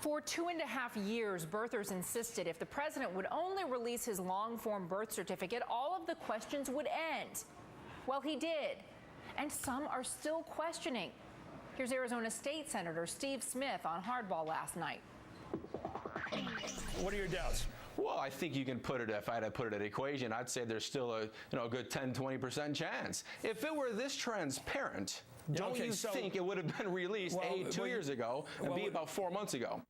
For 2.5 years, birthers insisted if the president would only release his long-form birth certificate, all of the questions would end. Well, he did, and some are still questioning. Here's Arizona State Senator Steve Smith on Hardball last night. What are your doubts? Well, I think you can put it, if I had to put it at equation, I'd say there's still a good 10-20% chance. If it were this transparent, don't you think it would have been released two years ago and be about 4 months ago?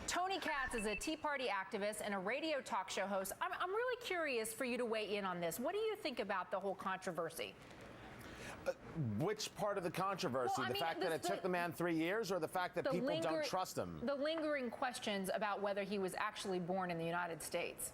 Tony Katz is a Tea Party activist and a radio talk show host. I'm really curious for you to weigh in on this. What do you think about the whole controversy? Which part of the controversy? Well, the fact that it took the man 3 years, or the fact that people don't trust him? The lingering questions about whether he was actually born in the United States.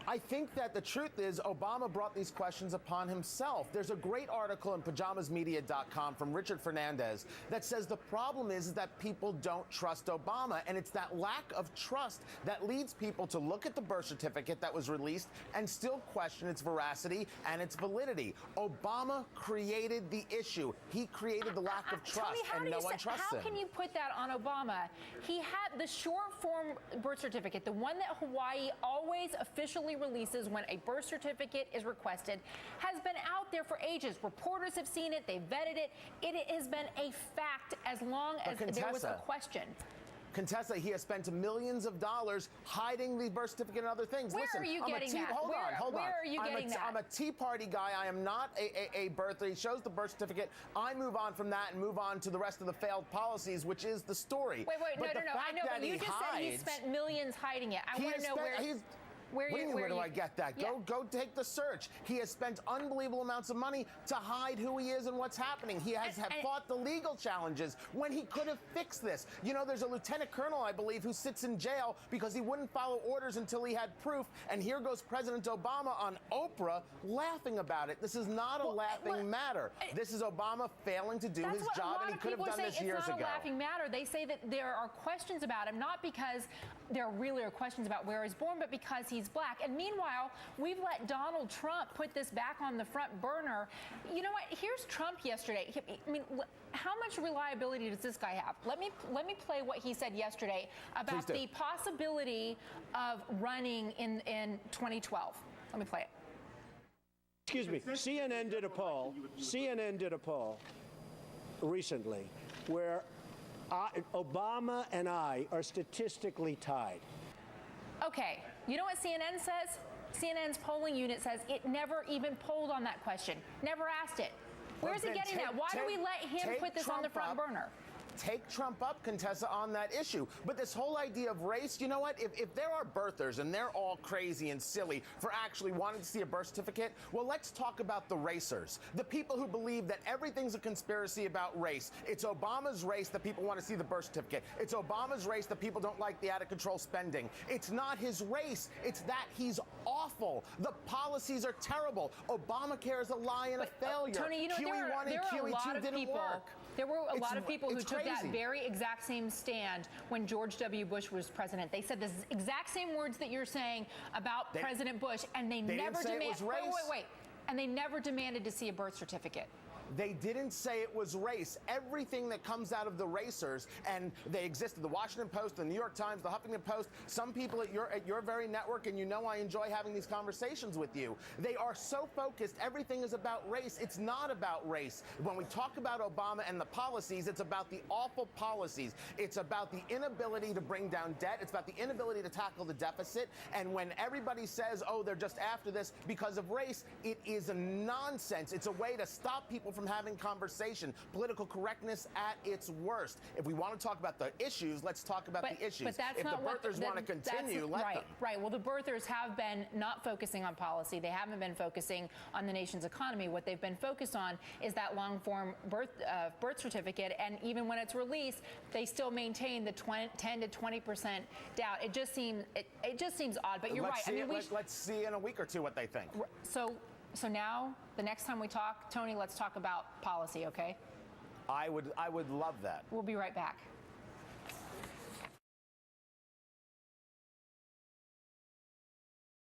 I think that the truth is Obama brought these questions upon himself. There's a great article in pajamasmedia.com from Richard Fernandez that says the problem is that people don't trust Obama, and it's that lack of trust that leads people to look at the birth certificate that was released and still question its veracity and its validity. Obama created the issue. He created the lack of trust, Tony, and no one trusts him. How can you put that on Obama? He had the short form birth certificate, the one that Hawaii always officially releases when a birth certificate is requested, has been out there for ages. Reporters have seen it. They've vetted it. It has been a fact as long as there was a question. Contessa, he has spent millions of dollars hiding the birth certificate and other things. Where are you getting that? Hold on. Where are you getting that? I'm a Tea Party guy. I am not a birther. He shows the birth certificate. I move on from that and move on to the rest of the failed policies, which is the story. Wait, no. I know, but you just said he spent millions hiding it. I want to know where. What do you mean, where do I get that? Yeah. Go take the search. He has spent unbelievable amounts of money to hide who he is and what's happening. He has fought the legal challenges when he could have fixed this. You know, there's a lieutenant colonel, I believe, who sits in jail because he wouldn't follow orders until he had proof. And here goes President Obama on Oprah laughing about it. This is not a laughing matter. This is Obama failing to do his job, and he could have done this years ago. It's not a laughing matter. They say that there are questions about him, not because there really are questions about where he's born, but because he's black. And meanwhile, we've let Donald Trump put this back on the front burner. You know what? Here's Trump yesterday. I mean, how much reliability does this guy have? Let me play what he said yesterday about the possibility of running in 2012. Let me play it. Excuse me. CNN did a poll recently where Obama and I are statistically tied. Okay, you know what CNN says? CNN's polling unit says it never even polled on that question, never asked it. Where's he getting that? Why do we let him put this on the front burner? Take Trump up, Contessa, on that issue. But this whole idea of race, you know what? If there are birthers and they're all crazy and silly for actually wanting to see a birth certificate, well, let's talk about the racers. The people who believe that everything's a conspiracy about race. It's Obama's race that people want to see the birth certificate. It's Obama's race that people don't like the out-of-control spending. It's not his race. It's that he's awful. The policies are terrible. Obamacare is a lie and a failure. Tony, you know, QE1 and QE2 didn't work. There were a lot of people who took that crazy. very exact same stand when George W. Bush was president. They said the exact same words that you're saying about President Bush, and they never demanded. Wait. And they never demanded to see a birth certificate. They didn't say it was race. Everything that comes out of the Racers, and they existed, the Washington Post, the New York Times, the Huffington Post, some people at your very network, and you know I enjoy having these conversations with you. They are so focused. Everything is about race. It's not about race. When we talk about Obama and the policies, it's about the awful policies. It's about the inability to bring down debt. It's about the inability to tackle the deficit. And when everybody says, oh, they're just after this because of race, it is a nonsense. It's a way to stop people from having conversation. Political correctness at its worst. If we want to talk about the issues, let's talk about the issues. But that's if not the birthers want to continue, let them. Right. Well, the birthers have been not focusing on policy. They haven't been focusing on the nation's economy. What they've been focused on is that long-form birth certificate. And even when it's released, they still maintain the 10 to 20% doubt. It just seems odd. But you're right. I mean, let's see in a week or two what they think. So now, the next time we talk, Tony, let's talk about policy, okay? I would love that. We'll be right back.